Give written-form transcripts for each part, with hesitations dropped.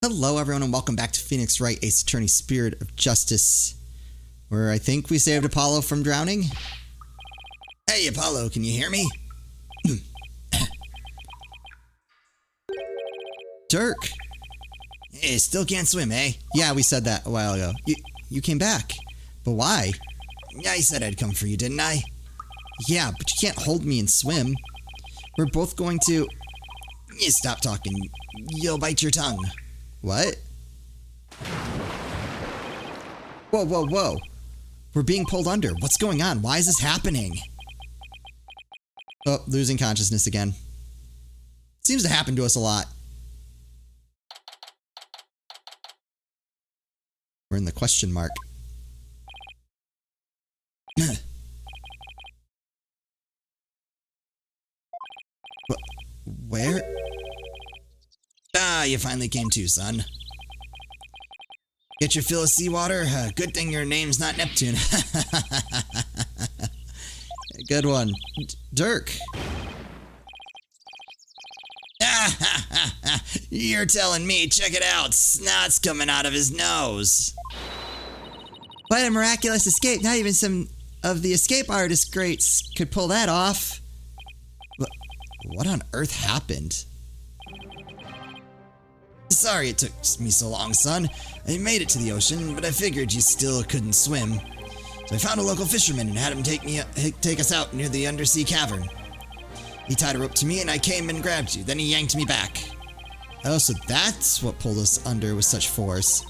Hello everyone and welcome back to Phoenix Wright Ace Attorney Spirit of Justice, where I think we saved Apollo from drowning. Hey Apollo, can you hear me? Dirk! Hey, still can't swim, eh? Yeah, we said that a while ago. You came back. But why? I said I'd come for you, didn't I? Yeah, but you can't hold me and swim. We're both going to... Stop talking. You'll bite your tongue. What? Whoa, whoa, whoa. We're being pulled under. What's going on? Why is this happening? Oh, losing consciousness again. Seems to happen to us a lot. We're in the question mark. Where? Ah, you finally came to, son. Get your fill of seawater? Good thing your name's not Neptune. Good one. Dirk. You're telling me, check it out. Snot's coming out of his nose. What a miraculous escape. Not even some of the escape artist greats could pull that off. What on earth happened? Sorry it took me so long, son. I made it to the ocean, but I figured you still couldn't swim. So I found a local fisherman and had him take us out near the undersea cavern. He tied a rope to me and I came and grabbed you. Then he yanked me back. Oh, so that's what pulled us under with such force.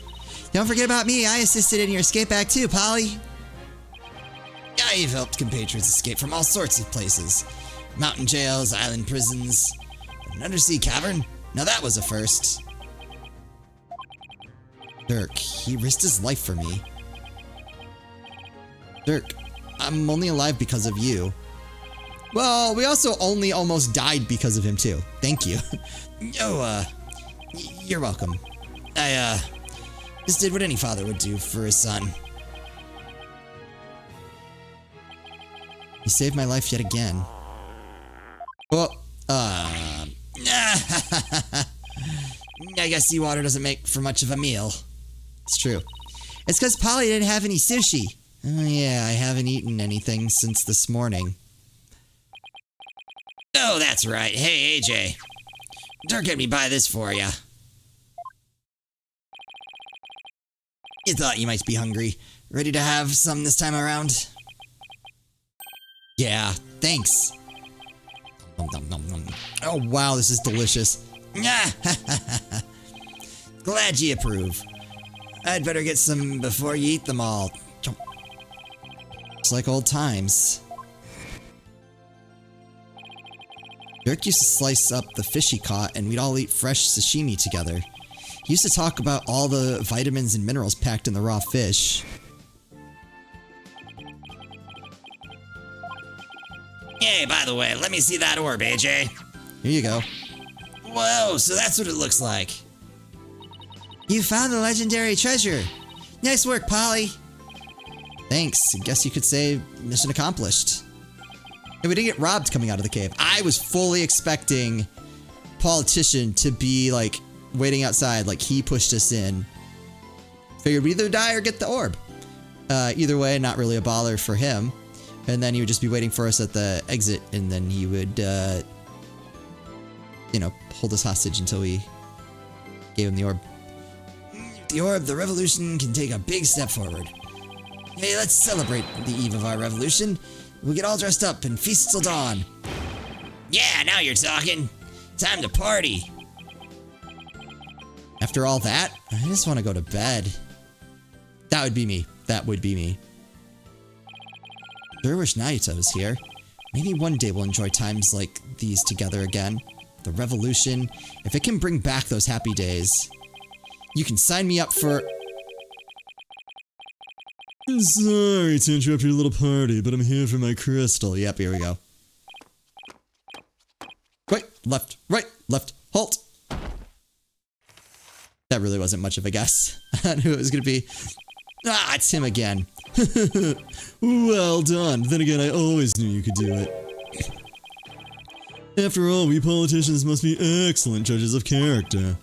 Don't forget about me. I assisted in your escape act too, Polly. I've helped compatriots escape from all sorts of places. Mountain jails, island prisons, an undersea cavern. Now that was a first. Dirk, he risked his life for me. Dirk, I'm only alive because of you. Well, we also only almost died because of him too. Thank you. You're welcome. I just did what any father would do for his son. You saved my life yet again. Well, I guess seawater doesn't make for much of a meal. It's true. It's because Polly didn't have any sushi. Oh yeah, I haven't eaten anything since this morning. Oh, that's right. Hey, AJ. Dirk had me buy this for you. You thought you might be hungry. Ready to have some this time around? Yeah, thanks. Oh wow, this is delicious. Glad you approve. I'd better get some before you eat them all. It's like old times. Dirk used to slice up the fish he caught and we'd all eat fresh sashimi together. He used to talk about all the vitamins and minerals packed in the raw fish. Hey, by the way, let me see that orb, AJ. Here you go. Whoa, so that's what it looks like. You found the legendary treasure. Nice work, Polly. Thanks. I guess you could say mission accomplished. And we didn't get robbed coming out of the cave. I was fully expecting Politician to be like waiting outside, like he pushed us in. Figured we'd either die or get the orb. Either way, not really a bother for him. And then he would just be waiting for us at the exit, and then he would, hold us hostage until we gave him the orb. The orb, the revolution can take a big step forward. Hey, let's celebrate the eve of our revolution. We'll get all dressed up and feast till dawn. Yeah, now you're talking. Time to party. After all that, I just want to go to bed. That would be me. That would be me. Sure wish Nayuta was here. Maybe one day we'll enjoy times like these together again. The revolution. If it can bring back those happy days. You can sign me up for... Sorry to interrupt your little party, but I'm here for my crystal. Yep, here we go. Right, left, halt. That really wasn't much of a guess on who it was going to be. Ah, it's him again. Well done. Then again, I always knew you could do it. After all, we politicians must be excellent judges of character.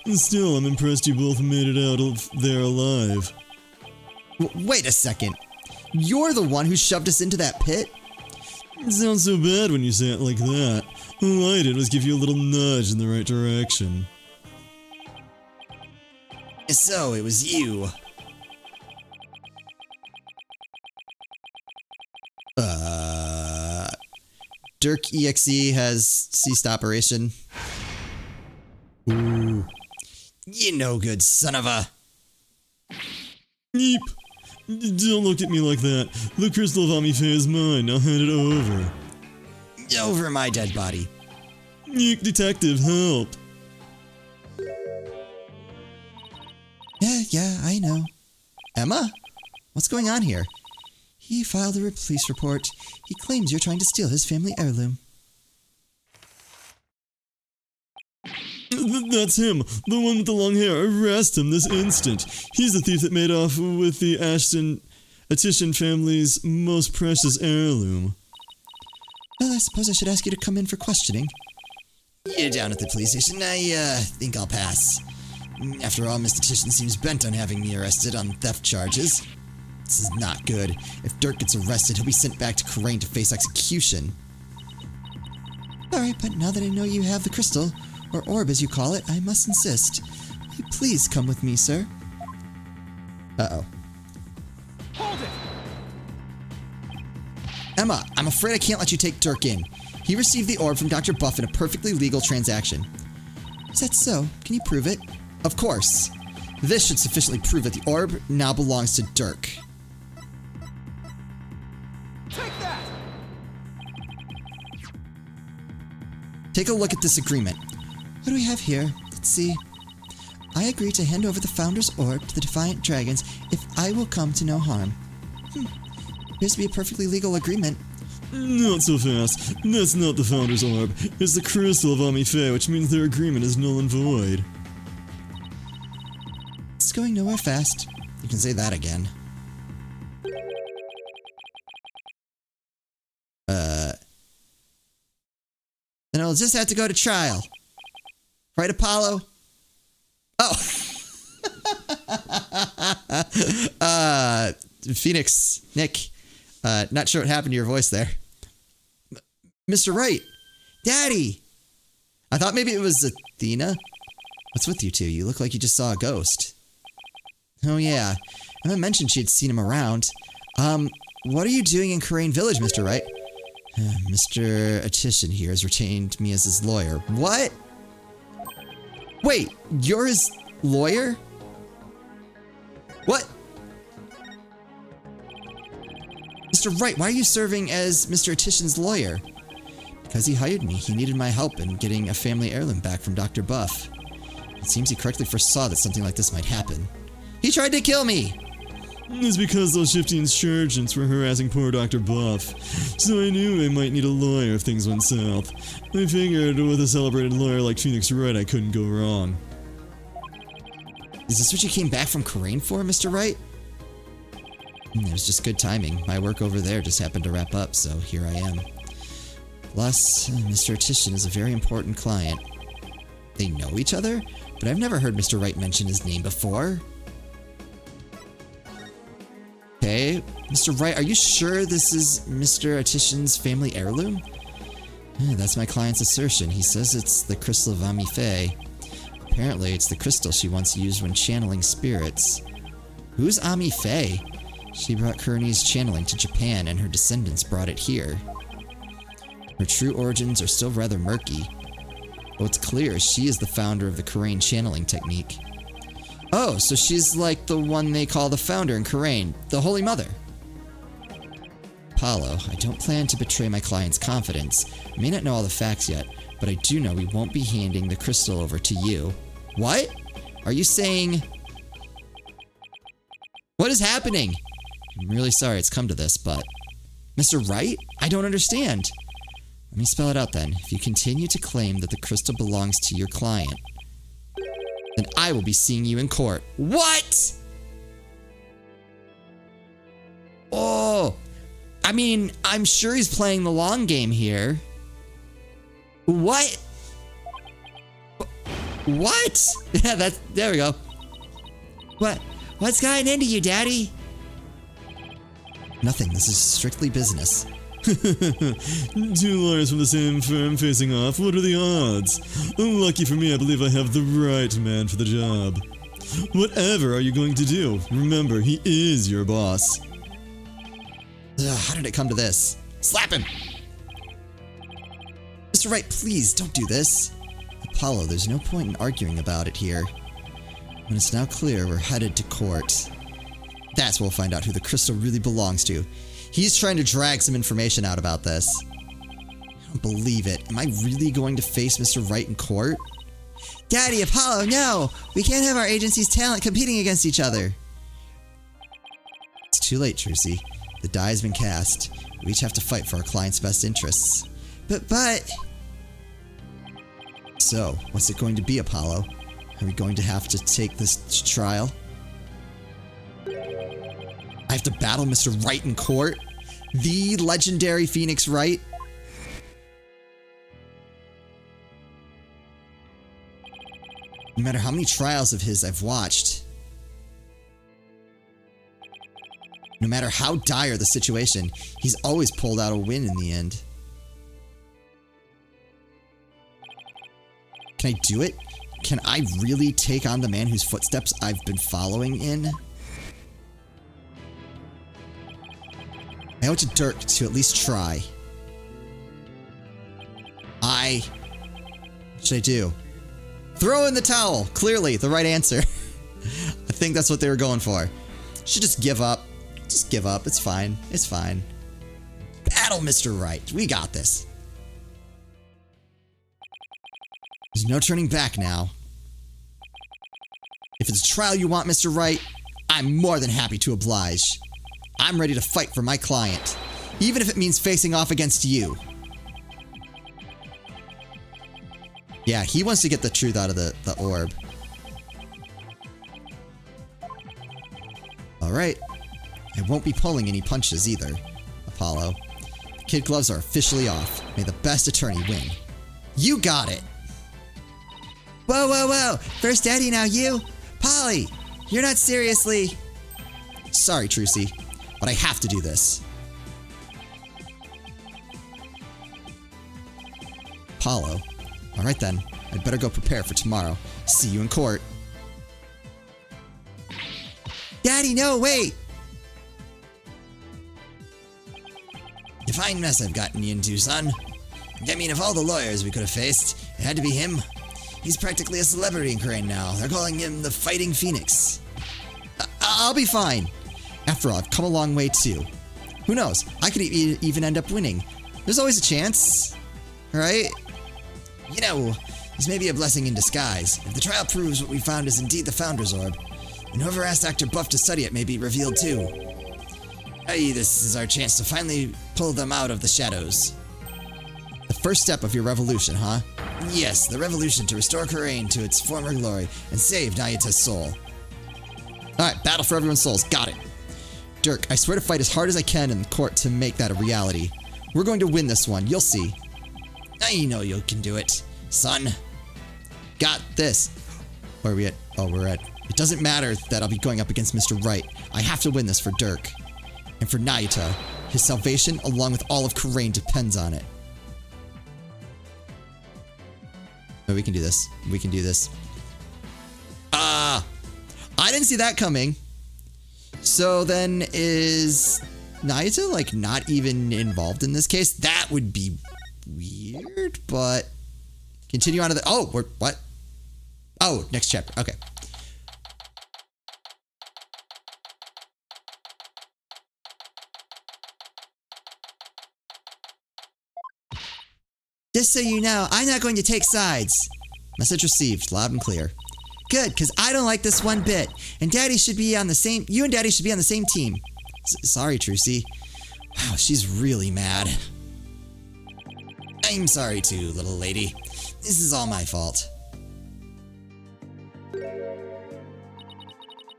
Still, I'm impressed you both made it out of there alive. Wait a second. You're the one who shoved us into that pit? It sounds so bad when you say it like that. All I did was give you a little nudge in the right direction. So, it was you. Dirk EXE has ceased operation. Ooh. You no good son of a... Yeep. Don't look at me like that. The crystal of Amife is mine. Now hand it over. Over my dead body. Yeek, detective, help. Yeah, I know. Emma? What's going on here? He filed a police report. He claims you're trying to steal his family heirloom. That's him, the one with the long hair. Arrest him this instant. He's the thief that made off with the Attition family's most precious heirloom. Well, I suppose I should ask you to come in for questioning. You're down at the police station. I think I'll pass. After all, Mr. Titian seems bent on having me arrested on theft charges. This is not good. If Dirk gets arrested, he'll be sent back to Khura'in to face execution. Alright, but now that I know you have the crystal, or orb as you call it, I must insist. Will you please come with me, sir? Uh-oh. Hold it! Emma, I'm afraid I can't let you take Dirk in. He received the orb from Dr. Buff in a perfectly legal transaction. Is that so? Can you prove it? Of course. This should sufficiently prove that the orb now belongs to Dirk. Take that! Take a look at this agreement. What do we have here? Let's see. I agree to hand over the Founder's Orb to the Defiant Dragons if I will come to no harm. Appears to be a perfectly legal agreement. Not so fast. That's not the Founder's Orb. It's the crystal of Amife, which means their agreement is null and void. It's going nowhere fast. You can say that again. Then I'll just have to go to trial. Right, Apollo? Oh! Phoenix, Nick. Not sure what happened to your voice there. Mr. Wright! Daddy! I thought maybe it was Athena. What's with you two? You look like you just saw a ghost. Oh yeah. Emma mentioned she had seen him around. What are you doing in Khura'in Village, Mr. Wright? Mr. Attition here has retained me as his lawyer. What? Wait, you're his lawyer? What? Mr. Wright, why are you serving as Mr. Attition's lawyer? Because he hired me. He needed my help in getting a family heirloom back from Dr. Buff. It seems he correctly foresaw that something like this might happen. He tried to kill me! It's because those shifty insurgents were harassing poor Dr. Buff. So I knew I might need a lawyer if things went south. I figured with a celebrated lawyer like Phoenix Wright, I couldn't go wrong. Is this what you came back from Khura'in for, Mr. Wright? It was just good timing. My work over there just happened to wrap up, so here I am. Plus, Mr. Attition is a very important client. They know each other? But I've never heard Mr. Wright mention his name before. Okay, Mr. Wright, are you sure this is Mr. Attition's family heirloom? That's my client's assertion. He says it's the crystal of Amife. Apparently, it's the crystal she once used when channeling spirits. Who's Amife? She brought Khura'in's channeling to Japan, and her descendants brought it here. Her true origins are still rather murky. What's clear is she is the founder of the Khura'in channeling technique. Oh, so she's like the one they call the founder in Khura'in, the Holy Mother. Apollo, I don't plan to betray my client's confidence. I may not know all the facts yet, but I do know we won't be handing the crystal over to you. What? Are you saying... What is happening? I'm really sorry it's come to this, but... Mr. Wright? I don't understand. Let me spell it out then. If you continue to claim that the crystal belongs to your client, then I will be seeing you in court. What? Oh, I mean, I'm sure he's playing the long game here. What? What? Yeah, there we go. What's gotten into you, Daddy? Nothing. This is strictly business. Two lawyers from the same firm facing off. What are the odds? Lucky for me, I believe I have the right man for the job. Whatever are you going to do? Remember, he is your boss. How did it come to this? Slap him! Mr. Wright, please don't do this. Apollo, there's no point in arguing about it here. When it's now clear, we're headed to court. That's when we'll find out who the crystal really belongs to. He's trying to drag some information out about this. I don't believe it. Am I really going to face Mr. Wright in court? Daddy, Apollo, no! We can't have our agency's talent competing against each other. It's too late, Trucy. The die has been cast. We each have to fight for our client's best interests. But... So, what's it going to be, Apollo? Are we going to have to take this trial? I have to battle Mr. Wright in court? The legendary Phoenix Wright? No matter how many trials of his I've watched, no matter how dire the situation, he's always pulled out a win in the end. Can I do it? Can I really take on the man whose footsteps I've been following in? I owe it to Dirk to at least try. What should I do? Throw in the towel! Clearly, the right answer. I think that's what they were going for. Should just give up. Just give up. It's fine. It's fine. Battle Mr. Wright. We got this. There's no turning back now. If it's a trial you want, Mr. Wright, I'm more than happy to oblige. I'm ready to fight for my client, even if it means facing off against you. Yeah, he wants to get the truth out of the orb. Alright. I won't be pulling any punches either, Apollo. The kid gloves are officially off. May the best attorney win. You got it! Whoa, whoa, whoa! First Daddy, now you? Polly! You're not seriously... Sorry, Trucy, but I have to do this. Apollo. Alright then, I'd better go prepare for tomorrow. See you in court. Daddy, no, wait! A fine mess I've gotten you into, son. I mean, of all the lawyers we could have faced, it had to be him. He's practically a celebrity in Crane now. They're calling him the Fighting Phoenix. I'll be fine. After all, I've come a long way too. Who knows? I could even end up winning. There's always a chance, right? You know, this may be a blessing in disguise. If the trial proves what we found is indeed the Founder's Orb, then whoever asked Dr. Buff to study it may be revealed too. Hey, this is our chance to finally pull them out of the shadows. The first step of your revolution, huh? Yes, the revolution to restore Karain to its former glory and save Nayata's soul. Alright, battle for everyone's souls. Got it. Dirk, I swear to fight as hard as I can in court to make that a reality. We're going to win this one. You'll see. I know you can do it, son. Got this. Where are we at? Oh, we're at... It doesn't matter that I'll be going up against Mr. Wright. I have to win this for Dirk. And for Nayata. His salvation, along with all of Karain, depends on it. Oh, we can do this. We can do this. I didn't see that coming. So then is Nayata, like, not even involved in this case? That would be weird, but... Continue on to the... Oh, we're... What? Oh, next chapter. Okay. Just so you know, I'm not going to take sides. Message received, loud and clear. Good, because I don't like this one bit. And Daddy should be on the same... You and Daddy should be on the same team. Sorry, Trucy. Wow, she's really mad. I'm sorry too, little lady. This is all my fault.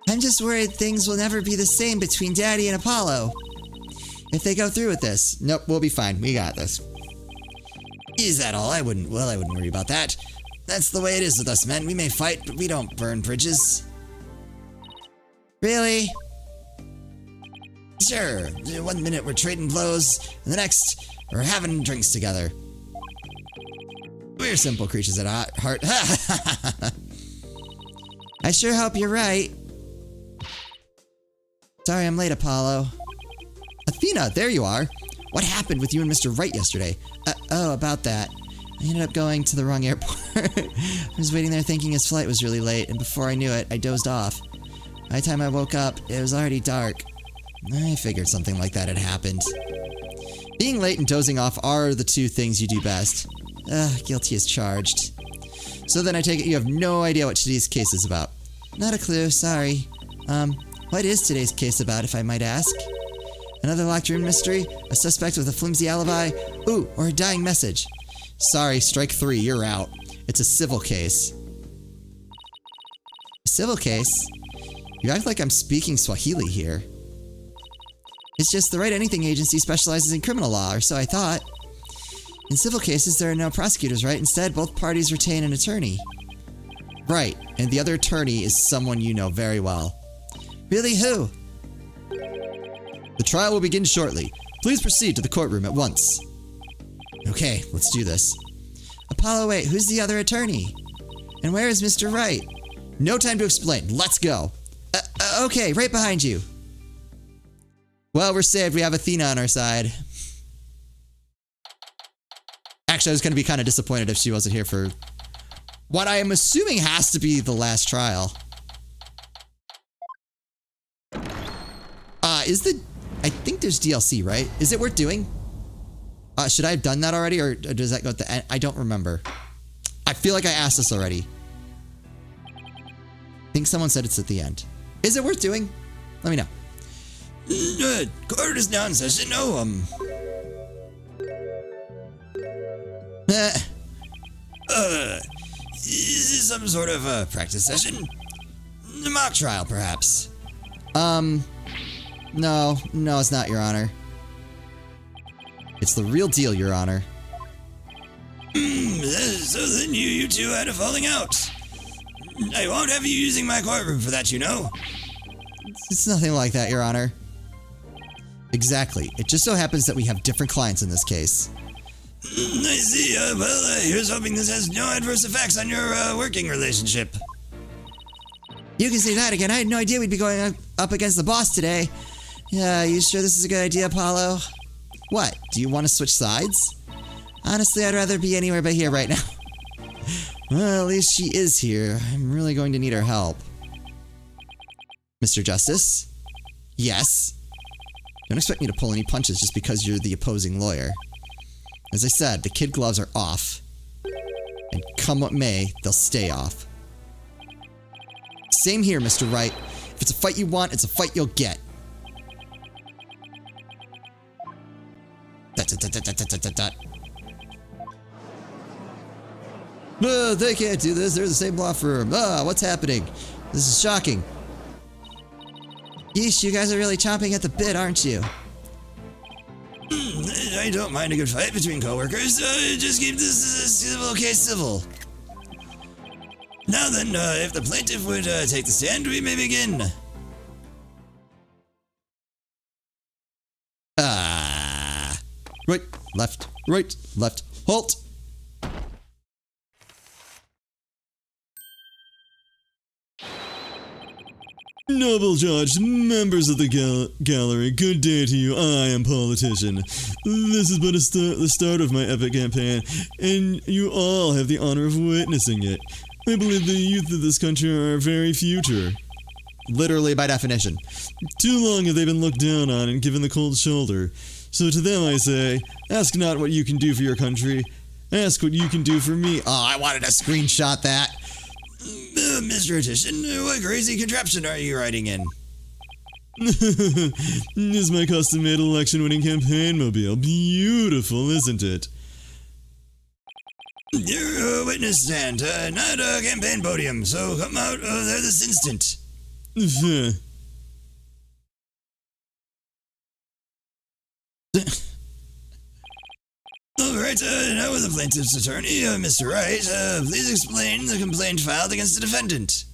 I'm just worried things will never be the same between Daddy and Apollo. If they go through with this. Nope, we'll be fine. We got this. Is that all? I wouldn't worry about that. That's the way it is with us men. We may fight, but we don't burn bridges. Really? Sure. 1 minute we're trading blows, and the next we're having drinks together. We're simple creatures at heart. I sure hope you're right. Sorry I'm late, Apollo. Athena, there you are. What happened with you and Mr. Wright yesterday? Oh, about that. I ended up going to the wrong airport. I was waiting there thinking his flight was really late, and before I knew it, I dozed off. By the time I woke up, it was already dark. I figured something like that had happened. Being late and dozing off are the two things you do best. Guilty as charged. So then I take it you have no idea what today's case is about. Not a clue, sorry. What is today's case about, if I might ask? Another locked room mystery? A suspect with a flimsy alibi? Ooh, or a dying message? Sorry, strike 3, you're out. It's a civil case. A civil case? You act like I'm speaking Swahili here. It's just the Right Anything Agency specializes in criminal law, or so I thought. In civil cases, there are no prosecutors, right? Instead, both parties retain an attorney. Right, and the other attorney is someone you know very well. Really, who? The trial will begin shortly. Please proceed to the courtroom at once. Okay, let's do this. Apollo, wait, who's the other attorney? And where is Mr. Wright? No time to explain. Let's go. Okay, right behind you. Well, we're saved. We have Athena on our side. Actually, I was going to be kind of disappointed if she wasn't here for what I am assuming has to be the last trial. I think there's DLC, right? Is it worth doing? Should I have done that already, or does that go at the end? I don't remember. I feel like I asked this already. I think someone said it's at the end. Is it worth doing? Let me know. Court is now in session. Is this some sort of a practice session? A mock trial, perhaps? No, it's not, Your Honor. It's the real deal, Your Honor. So then you two had a falling out. I won't have you using my courtroom for that, you know. It's nothing like that, Your Honor. Exactly. It just so happens that we have different clients in this case. I see. Here's hoping this has no adverse effects on your working relationship. You can say that again. I had no idea we'd be going up against the boss today. Yeah, you sure this is a good idea, Apollo? What? Do you want to switch sides? Honestly, I'd rather be anywhere but here right now. Well, at least she is here. I'm really going to need her help. Mr. Justice? Yes? Don't expect me to pull any punches just because you're the opposing lawyer. As I said, the kid gloves are off. And come what may, they'll stay off. Same here, Mr. Wright. If it's a fight you want, it's a fight you'll get. They can't do this. They're the same law firm. What's happening? This is shocking. Yeesh, you guys are really chomping at the bit, aren't you? I don't mind a good fight between coworkers. Just keep this civil case civil. Now then, if the plaintiff would take the stand, we may begin. Right, left, halt! Noble judge, members of the gallery, good day to you. I am Politician. This is but the start of my epic campaign, and you all have the honor of witnessing it. I believe the youth of this country are our very future. Literally by definition. Too long have they been looked down on and given the cold shoulder. So to them I say, ask not what you can do for your country, ask what you can do for me. Oh, I wanted to screenshot that. Mr. Attorney, what crazy contraption are you riding in? Is my custom-made election-winning campaign mobile. Beautiful, isn't it? You're a witness stand, not a campaign podium, so come out there this instant. All right, now with the plaintiff's attorney, Mr. Wright, please explain the complaint filed against the defendant.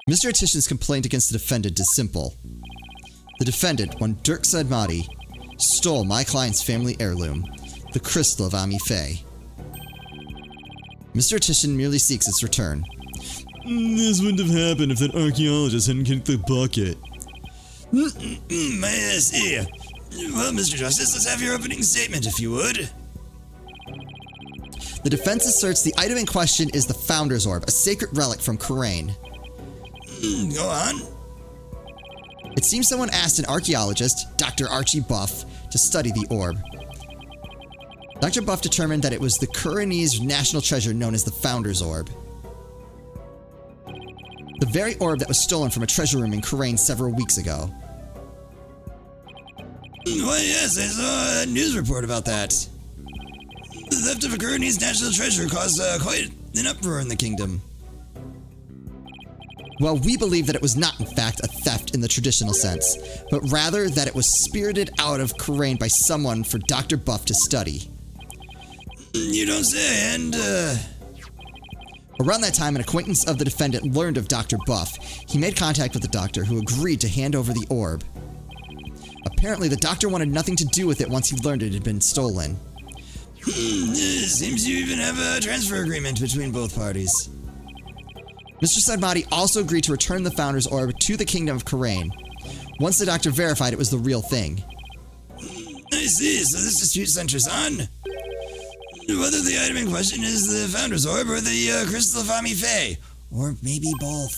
Mr. Atishan's complaint against the defendant is simple. The defendant, one Dirk Sadmati, stole my client's family heirloom, the crystal of Ami Faye. Mr. Atishan merely seeks its return. This wouldn't have happened if that archaeologist hadn't kicked the bucket. I see. Well, Mr. Justice, let's have your opening statement, if you would. The defense asserts the item in question is the Founder's Orb, a sacred relic from Khura'in. Go on. It seems someone asked an archaeologist, Dr. Archie Buff, to study the orb. Dr. Buff determined that it was the Khura'inese national treasure known as the Founder's Orb. The very orb that was stolen from a treasure room in Khura'in several weeks ago. Why, yes, I saw a news report about that. The theft of a Khura'inese national treasure caused quite an uproar in the kingdom. Well, we believe that it was not, in fact, a theft in the traditional sense, but rather that it was spirited out of Khura'in by someone for Dr. Buff to study. You don't say, and, Around that time, an acquaintance of the defendant learned of Dr. Buff. He made contact with the doctor, who agreed to hand over the orb. Apparently, the doctor wanted nothing to do with it once he learned it had been stolen. Seems you even have a transfer agreement between both parties. Mr. Sadmati also agreed to return the Founder's Orb to the Kingdom of Khura'in, once the doctor verified it was the real thing. I see, so this dispute centers on whether the item in question is the Founder's Orb or the Crystal of Ami Faye, or maybe both.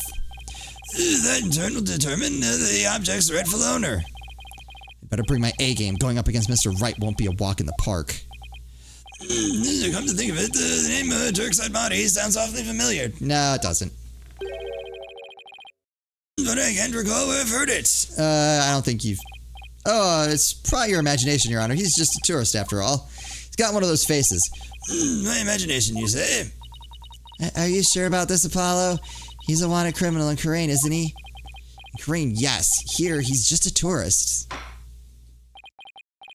That in turn will determine the object's rightful owner. I better bring my A game. Going up against Mr. Wright won't be a walk in the park. Come to think of it, the name Dirk Sadmati sounds awfully familiar. No, it doesn't. But I can't recall where I've heard it. I don't think you've... Oh, it's probably your imagination, Your Honor. He's just a tourist, after all. He's got one of those faces. My imagination, you say? Are you sure about this, Apollo? He's a wanted criminal in Khura'in, isn't he? In Khura'in, yes. Here, he's just a tourist.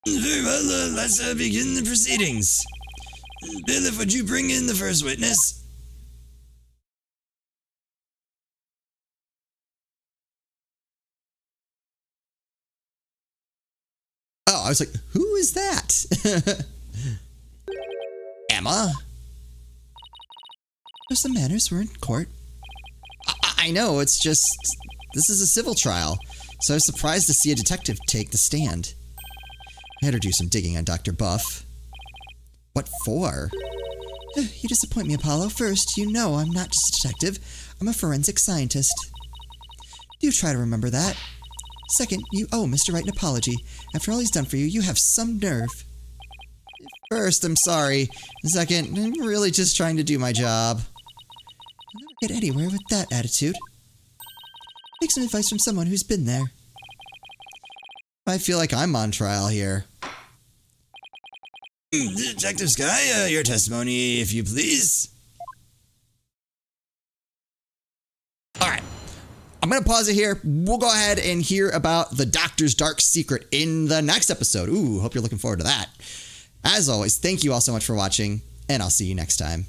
Very well, let's begin the proceedings. Bailiff, would you bring in the first witness? Oh, I was like, who is that? Emma? There's some manners, we're in court. I know, it's just, this is a civil trial, so I was surprised to see a detective take the stand. I had her do some digging on Dr. Buff. What for? You disappoint me, Apollo. First, you know I'm not just a detective. I'm a forensic scientist. Do try to remember that. Second, you owe Mr. Wright an apology. After all he's done for you, you have some nerve. First, I'm sorry. Second, I'm really just trying to do my job. I'll never get anywhere with that attitude. Take some advice from someone who's been there. I feel like I'm on trial here. Detective Sky, your testimony, if you please. Alright. I'm going to pause it here. We'll go ahead and hear about the Doctor's dark secret in the next episode. Ooh, hope you're looking forward to that. As always, thank you all so much for watching, and I'll see you next time.